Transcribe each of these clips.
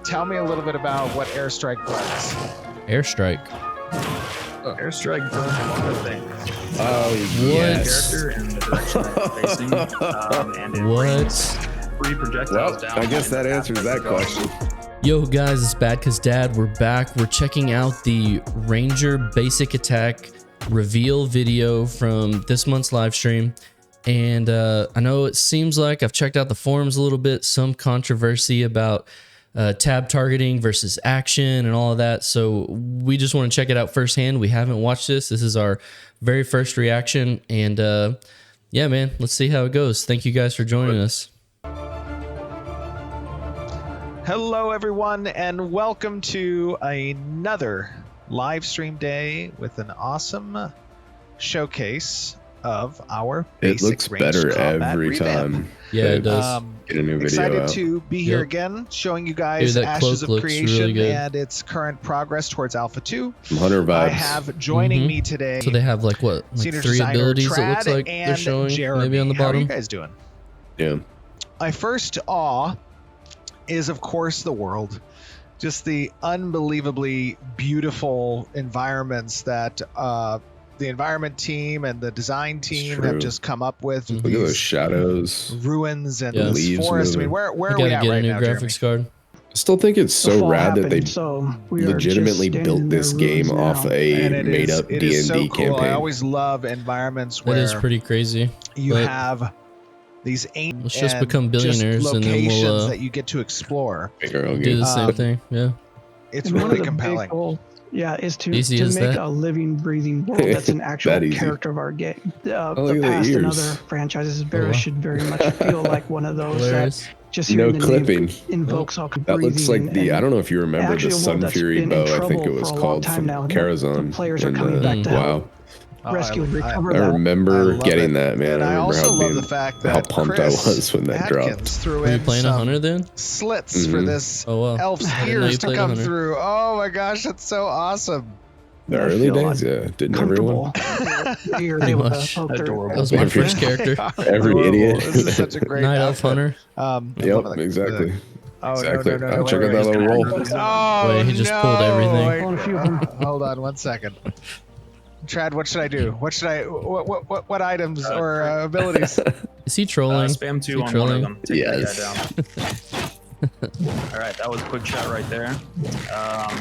tell me a little bit about what Airstrike does. Airstrike. Airstrike does a lot of things. Oh, yes. Character and the direction that you're facing, and it brings free projectiles down. I guess that answers that question. Yo guys, it's BadCuzDad. We're back. We're checking out the Ranger basic attack reveal video from this month's live stream. And I know it seems like I've checked out the forums a little bit, some controversy about tab targeting versus action and all of that. So we just want to check it out firsthand. We haven't watched this. This is our very first reaction. And yeah, man, let's see how it goes. Thank you guys for joining us. Hello, everyone, and welcome to another live stream day with an awesome showcase of our basic It looks better every time. Yeah, it does. Get a new video excited out. to be here again, showing you guys Dude, Ashes of Creation really and its current progress towards Alpha 2. Some Hunter vibes. I have joining me today. So they have like what, like senior 3 designer abilities Trad it looks like they're and showing Jeremy. maybe on the How are bottom. you guys doing? Yeah. My first awe is, of course, the world. Just the unbelievably beautiful environments that the environment team and the design team have just come up with. Look at those shadows. Ruins and Yeah. this Leaves forest. I moving. mean, where I are we gotta at get right a new now, graphics Jeremy? card. I still think it's so rad that they we legitimately built this game off a made-up It is so D&D cool. campaign. I always love environments where That is pretty crazy. you but have these ancient let's just become billionaires and then locations we'll that you get to explore. do the same thing. Yeah. It's And one really of the compelling. big goal, is to Easy as make that. a living, breathing world that's an actual That easy. character of our game. look The at the past and ears. other franchises wow. should very much feel like one of those Hilarious. that just No hearing the clipping. name invokes all That looks like the, I don't know if you remember the actually a world Sun that's Fury been in bow, I think it trouble was for a long called, time from now. The Karazhan. players are in coming back to help WoW. rescue and recover I that. remember love getting it. that, man. And I I remember also how, love the fact that how pumped I Chris was when that dropped. Atkins threw Were you in playing a some hunter then? slits for this Oh wow. elf's I didn't know you ears to played a come hunter. through. Oh my gosh, that's so awesome. The I early feel days, yeah. Didn't everyone? You're Pretty able to much. poke their- Adorable. That was my Every- first character. Every Adorable. idiot. This is such a great Night Elf outfit. Hunter. Yep, exactly. Oh, Exactly. no, Check wait, out that wait. little roll. Oh, Wait, he just pulled everything. Wait, Pulling a few of them. hold on 1 second. Trad, what should I do? What should I? What items or abilities? Is he trolling? Spam Is he 2 on one trolling? of them. Take Yes. that guy down. All right, that was a quick shot right there.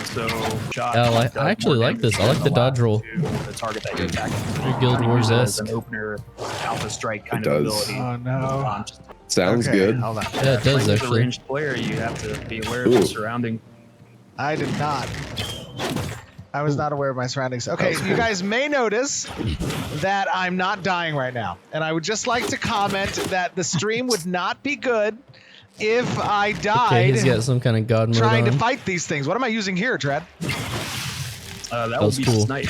So shot. Oh, I does actually more like this. damage I like the than dodge last roll. to the target that you're attacking. Pretty Guild You use it as Wars-esque. an opener alpha strike kind It of does. ability. Oh no. Just Sounds Okay, good. Hold on. Yeah, it does as a actually. ranged player, you have to be aware of your Ooh. surrounding. I did not. I was not aware of my surroundings. Okay, you guys may notice that I'm not dying right now. And I would just like to comment that the stream would not be good if I Okay, died he's got some kind of god mode trying on. to fight these things. What am I using here, Trad? That was would be cool. snipe.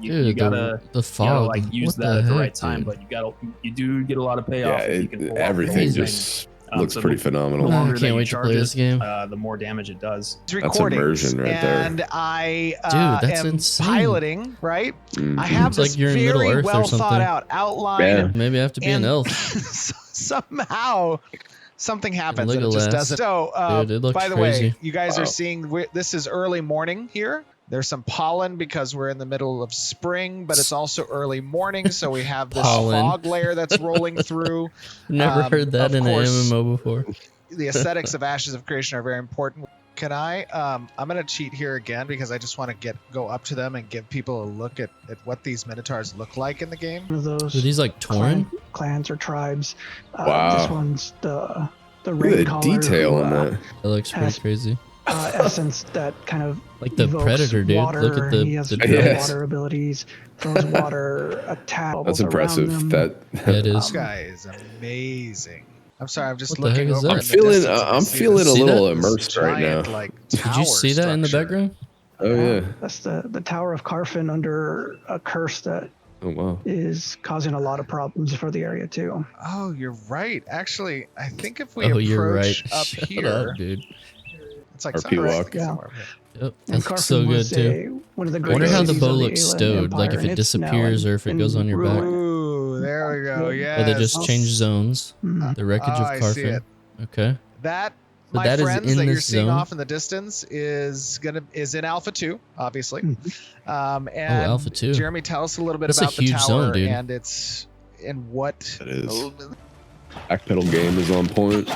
You Dude, gotta the fog. like use What that the at the heck, right time, dude? but you do get a lot of payoff. Yeah, if you can pull off the everything whole just thing. looks So pretty the phenomenal. longer I that can't you wait to charge play it, this game. the more damage it does. It's recording. immersion right there. And I Dude, that's am insane. piloting, right? Mhm. I have It's like this you're in very Middle Earth or well thought something. out outline. Yeah. Maybe I have to be an And elf. somehow something happens and it Legolas. just doesn't. So, Dude, it looks by the crazy. way, you guys Wow. are seeing this is early morning here. There's some pollen because we're in the middle of spring, but it's also early morning, so we have this Pollen. fog layer that's rolling through. Never heard that of in an course, MMO before. The aesthetics of Ashes of Creation are very important. Can I? I'm gonna cheat here again because I just want to go up to them and give people a look at what these minotaurs look like in the game. One of those Are these like Tauren? clans or tribes. Wow. This one's the Look rain at the collar detail who, on that. That looks pretty has- crazy. essence that kind of Like the evokes Predator, dude. water. Look at He has the the Yes. water abilities, throws water attack. That's bubbles around impressive. them. That Yeah, it is. This guy is amazing. I'm sorry, I'm just What the heck looking is over. that? in I'm the feeling distance and I I'm see feeling this a See little that? immersed right now. giant, like, Did you tower see that in the structure. background? Oh yeah. That's the Tower of Carfin under a curse that Oh wow. is causing a lot of problems for the area too. Oh, you're right. Actually, I think if we Oh, you're right. approach up Shut here, up, dude. it's like RP somewhere, walk. Yeah. somewhere up here. Yep, And that looks Carfin so good was too. One of the I great wonder how the cities bow of looks Alien stowed, like Empire, if it and it's now disappears in- or if it in goes on your back. ruin. Ooh, there we go. Or Yeah. Or they just change zones. Mhm. The wreckage Oh, of I see Carfin. it. Okay. That So my that is friends in that you're this seeing zone? off in the distance is in Alpha 2, obviously. And Alpha 2. Jeremy, tell us a little bit That's a about the huge tower zone, dude. and its and what. It is. Backpedal game is on point.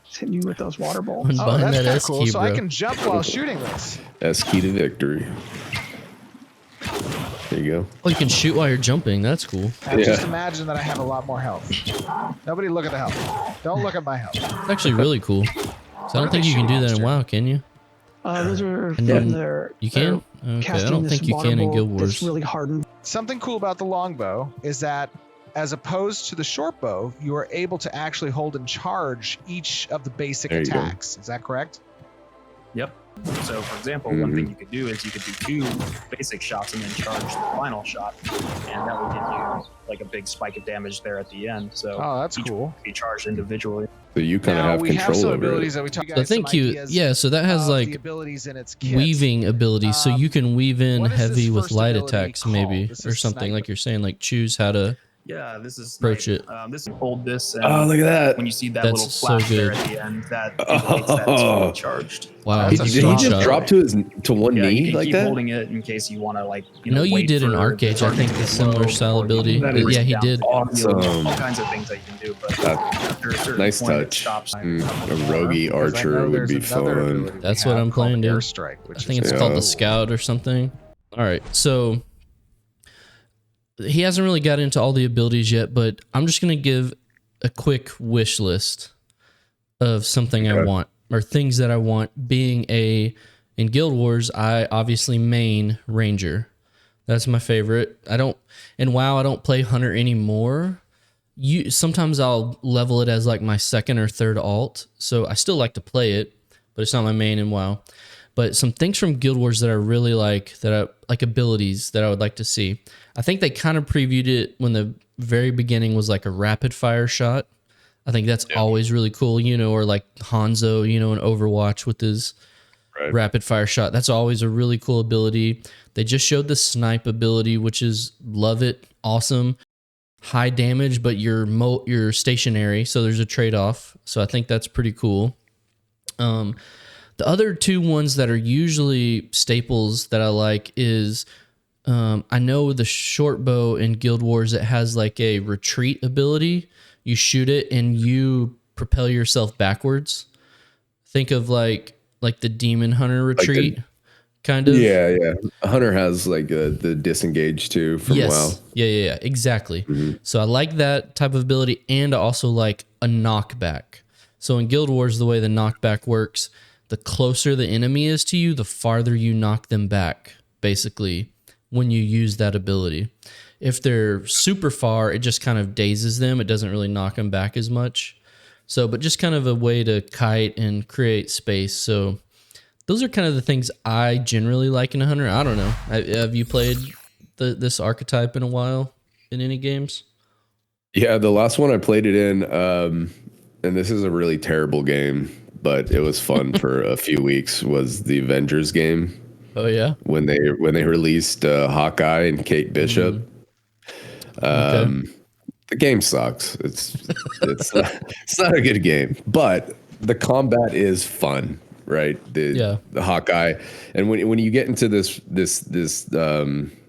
It's hitting you with those water balls. When buying That's that kind of S cool. key, So bro. I can jump while shooting this. That's key to victory. There you go. Oh, you can shoot while you're jumping. That's cool. Now just Yeah. imagine that I have a lot more health. Nobody look at the health. Don't look at my health. It's actually really cool. So I don't think you can do that in WoW, can you? Those are And then from their. You can? they're Okay, I casting don't this think you water can in bolt Guild that's Wars. really hardened. Something cool about the longbow is that as opposed to the shortbow, you are able to actually hold and charge each of the basic There you go. attacks. Is that correct? Yep. So, for example, one thing you could do is you could do 2 basic shots and then charge the final shot, and that will give you like a big spike of damage there at the end. So, Oh, that's each cool. one can be charged individually. So you kind of Now have we have control some over abilities it. that we talked So I about. think so that has the like abilities in its kit. weaving abilities. So you can weave in what is this heavy with first light ability attacks called? maybe, This or is something sniper. like you're saying, like choose how to. Yeah, this is Approach snipe. it. This hold this, and Oh, look at that. when you see that That's little so flash there good. at the end, that indicates that it's fully charged. Wow. That's a Did he strong just shot. drop to one Yeah, you knee can like keep that? holding it in case you want to, like, I know you wait did an for Arcade, the I think, target to a get similar low style before you ability. bring it Yeah, he down did. to the field. Awesome. All kinds of things that you can do, but That- after a certain Nice point, it touch. stops. A roguey Because I archer know would there's be another fun. ability we That's have what I'm called playing, dude. Airstrike, which I think is it's called Yeah. the Scout or something. All right, so he hasn't really got into all the abilities yet, but I'm just gonna give a quick wish list of something I Okay. want or things that I want. Being in Guild Wars, I obviously main Ranger. That's my favorite. In WoW I don't play Hunter anymore. Sometimes I'll level it as like my second or third alt, so I still like to play it, but it's not my main in WoW. But some things from Guild Wars that I really like, abilities that I would like to see. I think they kind of previewed it when the very beginning was like a rapid fire shot. I think that's always really cool, or like Hanzo, in Overwatch with his rapid fire shot. That's always a really cool ability. They just showed the snipe ability, which is love it, awesome. High damage, but you're stationary, so there's a trade-off. So I think that's pretty cool. The other 2 ones that are usually staples that I like is I know the Shortbow in Guild Wars, it has like a retreat ability. You shoot it and you propel yourself backwards. Think of like the Demon Hunter retreat, kind of. Yeah. Hunter has like the disengage too from WoW. Yeah, exactly. So I like that type of ability, and I also like a knockback. So in Guild Wars, the way the knockback works, the closer the enemy is to you, the farther you knock them back, basically, when you use that ability. If they're super far, it just kind of dazes them. It doesn't really knock them back as much. So, but just kind of a way to kite and create space. So those are kind of the things I generally like in a Hunter. I don't know. Have you played this archetype in a while in any games? Yeah, the last one I played it in, and this is a really terrible game, but it was fun for a few weeks, was the Avengers game. Oh yeah, when they released Hawkeye and Kate Bishop. Okay. The game sucks. It's not a good game, but the combat is fun, right? The Hawkeye, and when you get into this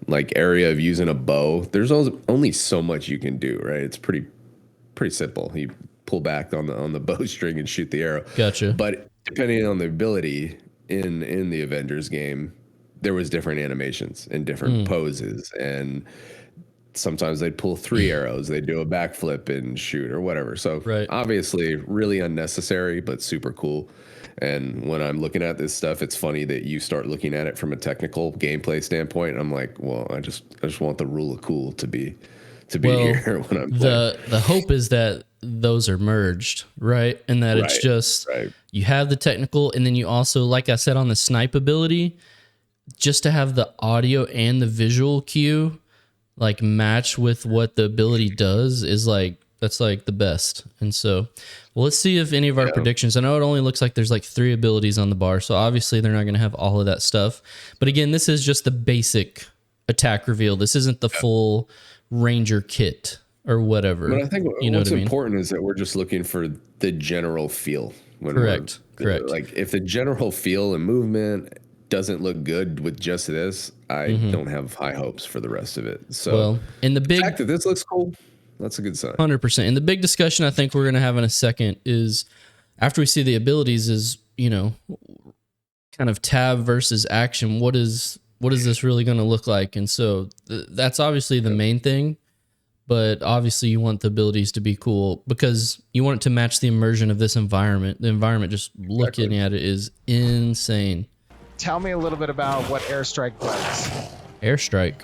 like area of using a bow, there's only so much you can do, right? It's pretty simple. You pull back on the bowstring and shoot the arrow. Gotcha. But depending on the ability in the Avengers game, there was different animations and different poses, and sometimes they'd pull 3 arrows, they'd do a backflip and shoot or whatever. So obviously really unnecessary, but super cool. And when I'm looking at this stuff, it's funny that you start looking at it from a technical gameplay standpoint. I'm like, well, I just want the rule of cool to be here when I'm playing. The hope is that those are merged, right? And that it's just you have the technical, and then you also, like I said, on the snipe ability, just to have the audio and the visual cue like match with what the ability does is like, that's like the best. And so, well, let's see if any of our predictions, I know it only looks like there's like 3 abilities on the bar, so obviously they're not going to have all of that stuff. But again, this is just the basic attack reveal. This isn't the full Ranger kit or whatever. But I think you know what's what I mean? important is that we're just looking for the general feel, Correct. Like if the general feel and movement doesn't look good with just this, I don't have high hopes for the rest of it. So well, in the big fact that this looks cool, that's a good sign. 100%. And the big discussion I think we're going to have in a second is after we see the abilities is, you know, kind of tab versus action. What is this really going to look like? And so that's obviously the main thing, but obviously you want the abilities to be cool because you want it to match the immersion of this environment. The environment, just looking at it, is insane. Tell me a little bit about what Airstrike does. Airstrike.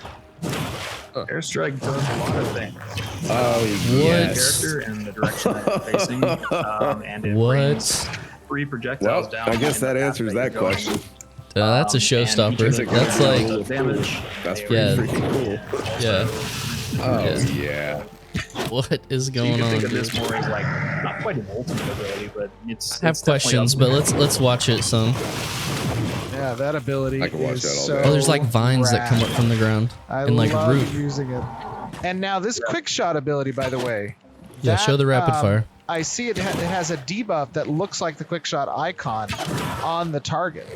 Airstrike does a lot of things. What? Character and the direction that you're facing, and it brings free projectiles down. I guess that answers that question. That's a showstopper. That's like damage. That's pretty freaking cool. Yeah. Oh yeah. What is So you going can on? think of this more as like not quite an ultimate ability, but it's. I have questions, but let's watch it some. Yeah, that ability I can watch is that all so day. Oh, there's like vines that come up rad. from the ground I and like love root. using it. And now this quick shot ability, by the way. Yeah, show the rapid fire. I see it has a debuff that looks like the quick shot icon on the target.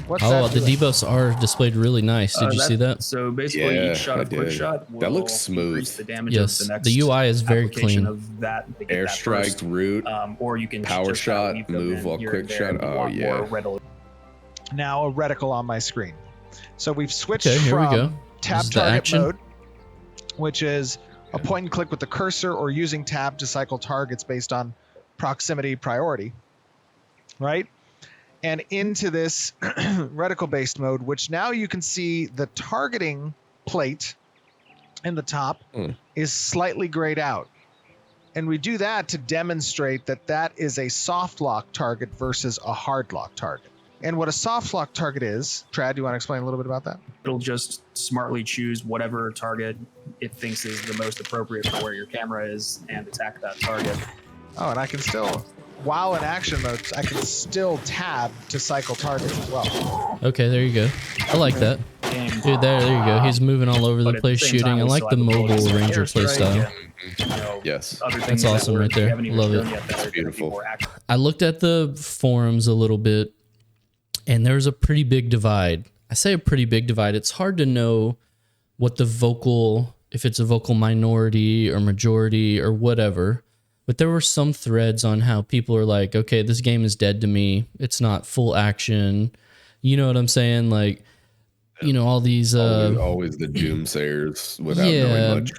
What's Oh, that the doing? debuffs are displayed really nice. Did you see that? So basically, Yeah, each shot I of quick did. shot will That looks smooth. increase the damage Yes, of the next the UI is very application clean. Of that, to get that Airstrike, burst. root, Or you can power just shot, weave them move in while here quick and there shot. and be a Oh, lot yeah. more readily. Now a reticle on my screen. So we've switched Okay, here we go. from tab This is the target action. mode, which is a point and click with the cursor or using tab to cycle targets based on proximity priority, right? And into this reticle based mode, which now you can see the targeting plate in the top is slightly grayed out. And we do that to demonstrate that that is a soft lock target versus a hard lock target. And what a soft lock target is, Trad, do you want to explain a little bit about that? It'll just smartly choose whatever target it thinks is the most appropriate for where your camera is and attack that target. Oh, and I can still, while in action mode, I can still tab to cycle targets as well. Okay, there you go. I like that. Dude, there you go. He's moving all over But the at place same shooting. time, I we like still the have abilities mobile like ranger Airstrike playstyle. and, you know, Yes. other things That's that awesome right we there. haven't even Love shown it. yet that are gonna be beautiful. more action. I looked at the forums a little bit, and there's a pretty big divide. I say a pretty big divide. It's hard to know what the vocal, if it's a vocal minority or majority or whatever. But there were some threads on how people are like, okay, this game is dead to me. It's not full action. You know what I'm saying? Like, you know, all these always the doomsayers without knowing much.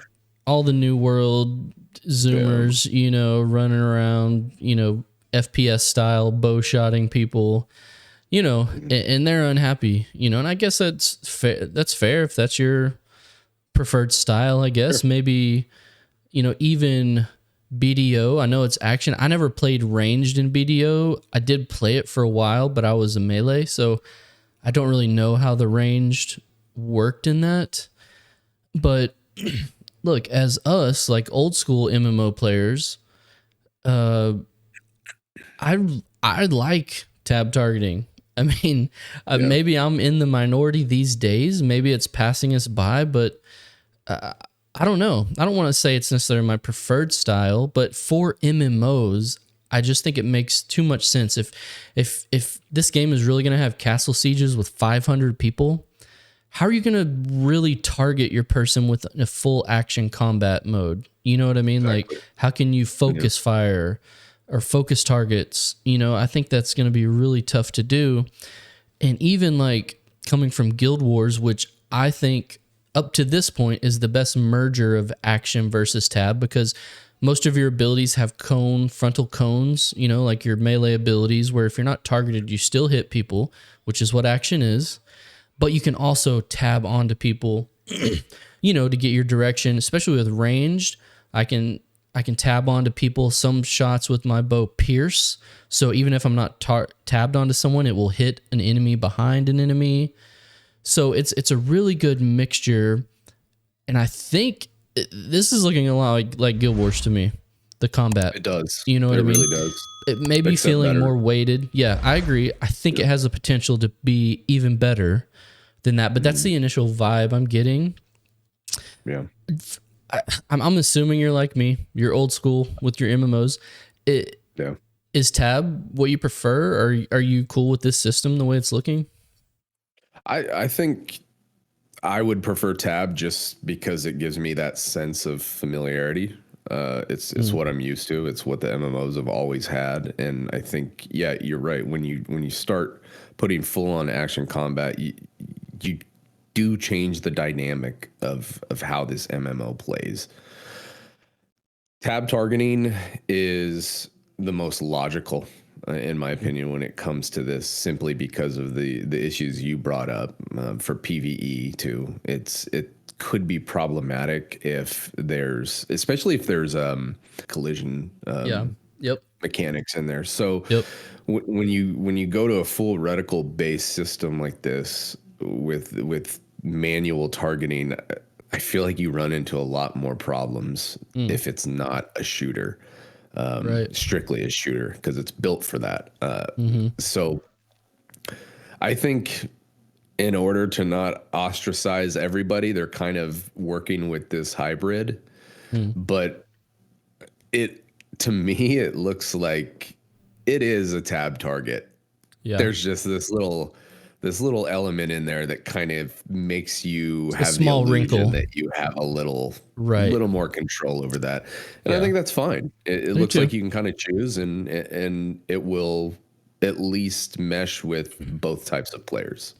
all the new world zoomers, you know, running around, you know, FPS style bow shotting people, you know, and they're unhappy, you know, and I guess that's fair. That's fair if that's your preferred style, I guess. Sure. Maybe, you know, even BDO, I know it's action. I never played ranged in BDO. I did play it for a while, but I was a melee, so I don't really know how the ranged worked in that. But look, as us, like old school MMO players, I like tab targeting. I mean, maybe I'm in the minority these days. Maybe it's passing us by, but I don't know. I don't want to say it's necessarily my preferred style, but for MMOs, I just think it makes too much sense. If this game is really going to have castle sieges with 500 people, how are you going to really target your person with a full action combat mode? You know what I mean? Exactly. Like, how can you focus fire or focus targets? You know, I think that's going to be really tough to do. And even like coming from Guild Wars, which I think up to this point is the best merger of action versus tab, because most of your abilities have frontal cones, you know, like your melee abilities, where if you're not targeted, you still hit people, which is what action is. But you can also tab onto people, you know, to get your direction, especially with ranged. I can tab onto people. Some shots with my bow pierce. So even if I'm not tabbed onto someone, it will hit an enemy behind an enemy. So it's a really good mixture, and I think this is looking a lot like Guild Wars to me. The combat, it does. You know what I mean? It really does. It may be feeling more weighted. Yeah, I agree. I think it has the potential to be even better than that. But that's the initial vibe I'm getting. Yeah, I'm assuming you're like me. You're old school with your MMOs. is tab what you prefer? Are you cool with this system the way it's looking? I think I would prefer tab just because it gives me that sense of familiarity. It's what I'm used to. It's what the MMOs have always had, and I think you're right. When you start putting full on action combat, you do change the dynamic of how this MMO plays. Tab targeting is the most logical, in my opinion, when it comes to this, simply because of the issues you brought up for PvE too. It could be problematic especially if there's collision mechanics in there. So when you go to a full reticle based system like this with manual targeting, I feel like you run into a lot more problems if it's not a shooter, strictly a shooter, because it's built for that. So I think in order to not ostracize everybody, they're kind of working with this hybrid. But to me, it looks like it is a tab target. Yeah. There's just this little element in there that kind of makes you have a small wrinkle that you have a little more control over that. And I think that's fine. It looks like you can kind of choose, and it will at least mesh with both types of players.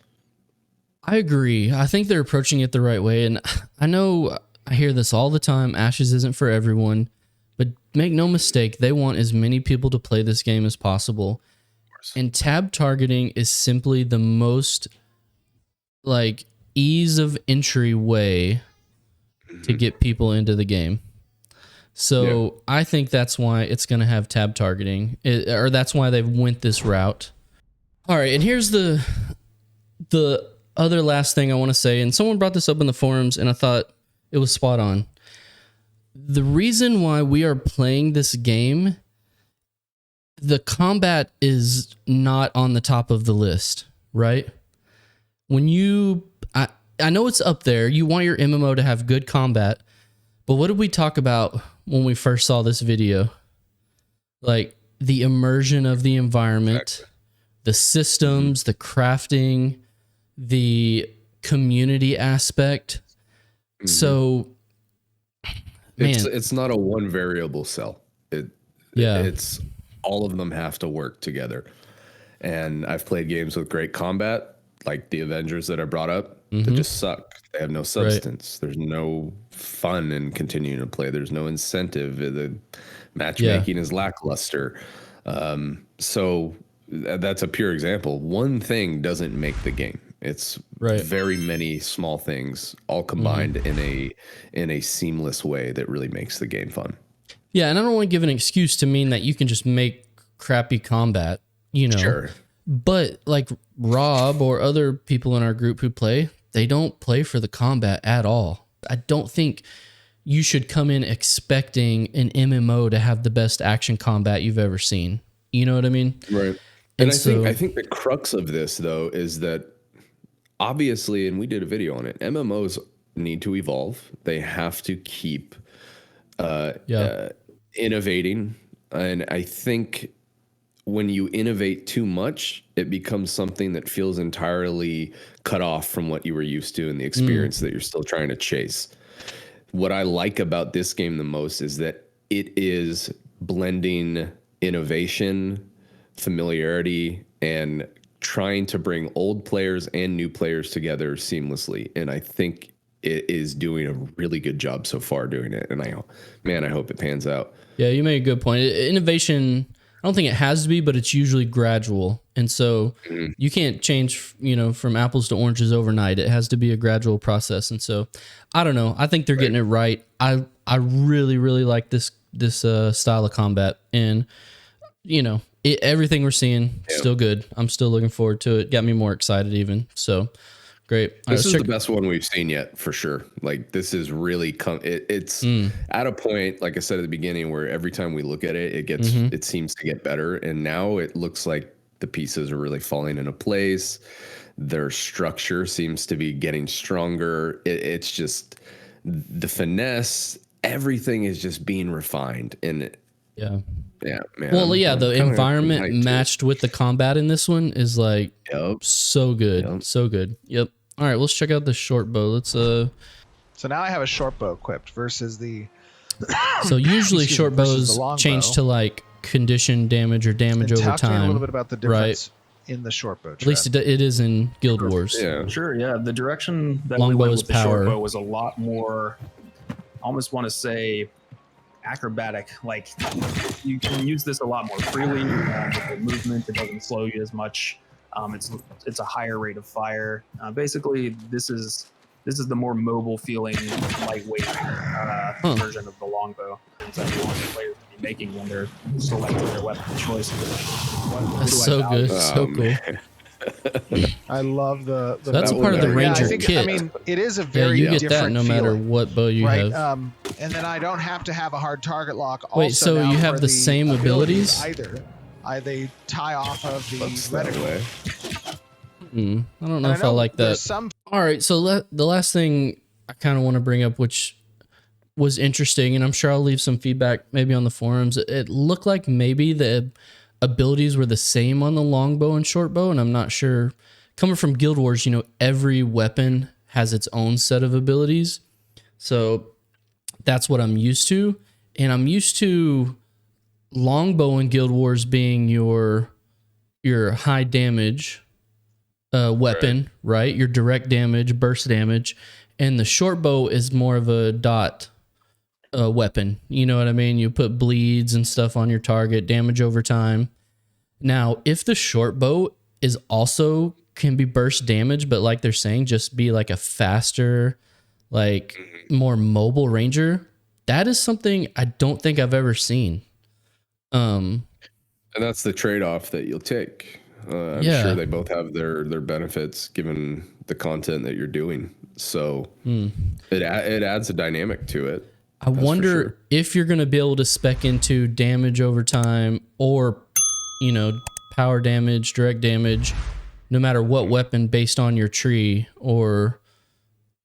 I agree. I think they're approaching it the right way. And I know I hear this all the time. Ashes isn't for everyone, but make no mistake, they want as many people to play this game as possible. And tab targeting is simply the most ease of entry way to get people into the game. So I think that's why it's going to have tab targeting, or that's why they've went this route. All right. And here's the other last thing I want to say. And someone brought this up in the forums and I thought it was spot on. The reason why we are playing this game, the combat is not on the top of the list, right? When I know it's up there. You want your MMO to have good combat, but what did we talk about when we first saw this video? Like the immersion of the environment, the systems, the crafting, the community aspect. So, man, it's not a one variable cell. It's all of them have to work together. And I've played games with great combat, like the Avengers that I brought up, that just suck. They have no substance. There's no fun in continuing to play. There's no incentive. The matchmaking is lackluster. So that's a pure example. One thing doesn't make the game. It's very many small things all combined in a seamless way that really makes the game fun. Yeah, and I don't want to give an excuse to mean that you can just make crappy combat, Sure. But like Rob or other people in our group who play, they don't play for the combat at all. I don't think you should come in expecting an MMO to have the best action combat you've ever seen. You know what I mean? Right. And I think the crux of this, though, is that obviously, and we did a video on it, MMOs need to evolve. They have to keep innovating. And I think when you innovate too much, it becomes something that feels entirely cut off from what you were used to and the experience that you're still trying to chase. What I like about this game the most is that it is blending innovation, familiarity, and trying to bring old players and new players together seamlessly. And I think it is doing a really good job so far doing it. And I hope it pans out. Yeah, you made a good point. Innovation, I don't think it has to be, but it's usually gradual. And so you can't change, from apples to oranges overnight. It has to be a gradual process. And so I don't know. I think they're getting it right. I really, really like this style of combat. And, everything we're seeing, still good. I'm still looking forward to it. Got me more excited even. So great. This is the best one we've seen yet, for sure. Like, this is really it's at a point, like I said at the beginning, where every time we look at it, it seems to get better. And now it looks like the pieces are really falling into place. Their structure seems to be getting stronger. It's just the finesse. Everything is just being refined, and Yeah. Yeah, man. Well, yeah, the kinda environment hyped to it. matched with the combat in this one is like Yep. so good. Yep. So good. Yep. All right, let's check out the short bow. Let's So now I have a short bow equipped versus the. so usually Excuse me, short versus the bows longbow. change to like condition damage or damage And over talk to me a time. little bit about the difference in the short bow. At least it is in Guild Wars. Yeah. Sure, yeah. The direction that Longbow we went is with the power. shortbow was a lot more, I almost want to say, acrobatic. Like, you can use this a lot more freely with the movement. It doesn't slow you as much. It's a higher rate of fire. Basically, this is the more mobile feeling, lightweight version of the longbow that you want the players to be making when they're selecting their weapon of choice. That's so good. So cool. I love the. That's a that part of the one, Ranger I think, kit. I mean, it is a Yeah, very you get that different no matter feeling, what bow you right? have. And then I don't have to have a hard target lock. Wait, Also so now you have for the same abilities? either. They tie off of the Looks that reticle. way. I don't know And if I like there's that. some All right, so the last thing I kind of want to bring up, which was interesting, and I'm sure I'll leave some feedback maybe on the forums. It looked like maybe the abilities were the same on the longbow and shortbow, and I'm not sure. Coming from Guild Wars, every weapon has its own set of abilities, so that's what I'm used to, and I'm used to longbow in Guild Wars being your high damage weapon, right? Your direct damage, burst damage, and the short bow is more of a dot weapon. You know what I mean? You put bleeds and stuff on your target, damage over time. Now, if the short bow is also can be burst damage, but like they're saying, just be like a faster, like more mobile ranger, that is something I don't think I've ever seen. And that's the trade-off that you'll take. I'm sure they both have their benefits given the content that you're doing. So it adds a dynamic to it. I wonder if you're going to be able to spec into damage over time or, power damage, direct damage, no matter what weapon based on your tree or,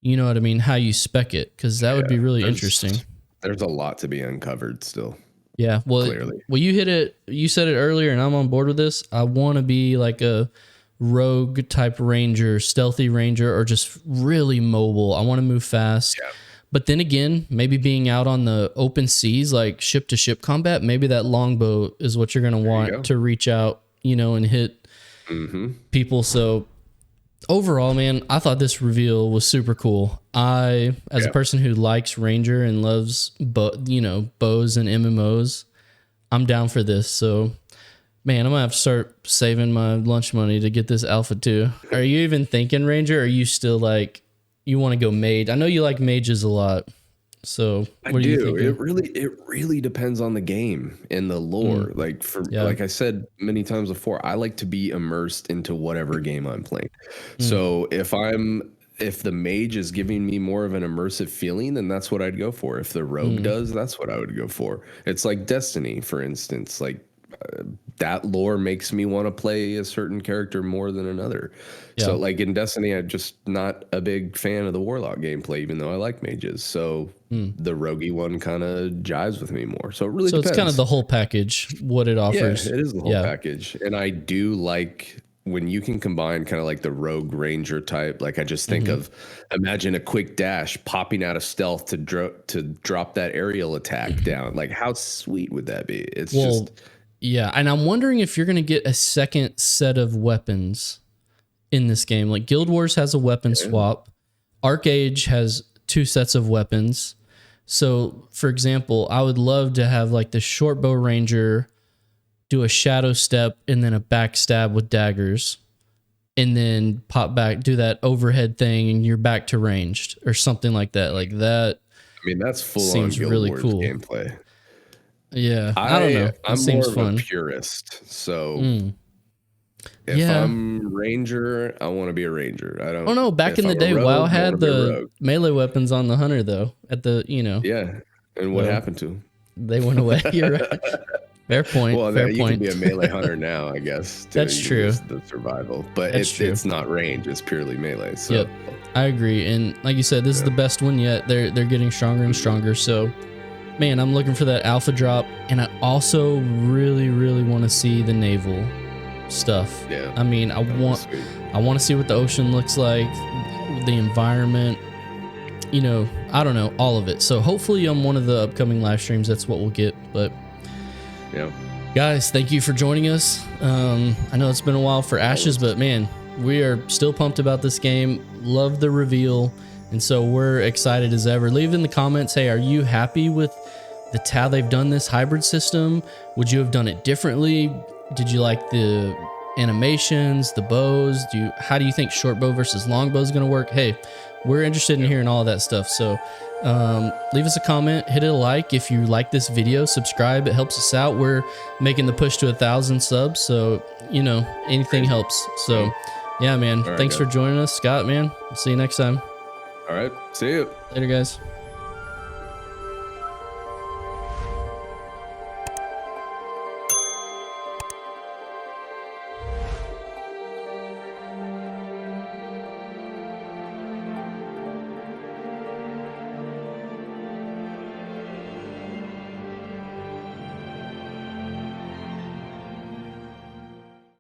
you know what I mean, how you spec it, because that would be really interesting. There's a lot to be uncovered still. Yeah, well, Clearly. You hit it. You said it earlier, and I'm on board with this. I want to be like a rogue type ranger, stealthy ranger, or just really mobile. I want to move fast. Yeah. But then again, maybe being out on the open seas, like ship to ship combat, maybe that longbow is what you're going to want to reach out, and hit people. So overall, man, I thought this reveal was super cool. As a person who likes Ranger and loves, bows and MMOs, I'm down for this. So, man, I'm gonna have to start saving my lunch money to get this alpha too. Are you even thinking Ranger? Or are you still like you want to go mage? I know you like mages a lot. So what are you thinking? It really depends on the game and the lore. Like like I said many times before, I like to be immersed into whatever game I'm playing. So if the mage is giving me more of an immersive feeling, then that's what I'd go for. If the rogue does, that's what I would go for. It's like Destiny, for instance. Like that lore makes me want to play a certain character more than another. Yeah. So like in Destiny, I'm just not a big fan of the Warlock gameplay, even though I like mages. So the roguey one kind of jives with me more. So it really depends. It's kind of the whole package, what it offers. Yeah, it is the whole package. And I do like when you can combine kind of like the rogue ranger type. Like I just think of, imagine a quick dash popping out of stealth to drop that aerial attack down. Like how sweet would that be? It's yeah, and I'm wondering if you're going to get a second set of weapons in this game. Like Guild Wars has a weapon swap. Arcade has 2 sets of weapons. So, for example, I would love to have like the shortbow ranger do a shadow step and then a backstab with daggers, and then pop back, do that overhead thing, and you're back to ranged or something like that. Like that. I mean, that's full seems on Guild really Wars cool gameplay. Yeah, I don't know. I'm seems more fun. of a purist, so if I'm ranger, I want to be a ranger. I don't. Oh no! Back in the day, WoW had the melee weapons on the hunter, though. At the Yeah, and what happened to them? They went away. You're right. Fair point. Well, fair you point. can be a melee hunter now, I guess. That's true. The survival, but That's true. It's not range; it's purely melee. So. Yep, I agree. And like you said, this is the best one yet. They're getting stronger and stronger. So, man, I'm looking for that alpha drop, and I also really, really want to see the naval stuff. Yeah. I mean, I want to see what the ocean looks like, the environment, you know, I don't know, all of it. So hopefully on one of the upcoming live streams, that's what we'll get. But yeah, guys, thank you for joining us. I know it's been a while for Ashes, but man, we are still pumped about this game. Love the reveal. And so we're excited as ever. Leave in the comments, hey, are you happy with how they've done this hybrid system? Would you have done it differently? Did you like the animations, the bows? How do you think Shortbow versus Longbow is going to work? Hey, we're interested in hearing all of that stuff. So leave us a comment, hit a like if you like this video, subscribe. It helps us out. We're making the push to 1,000 subs. So, you know, anything helps. So yeah, man, thanks for joining us, Scott, man. See you next time. All right. See you. Later, guys.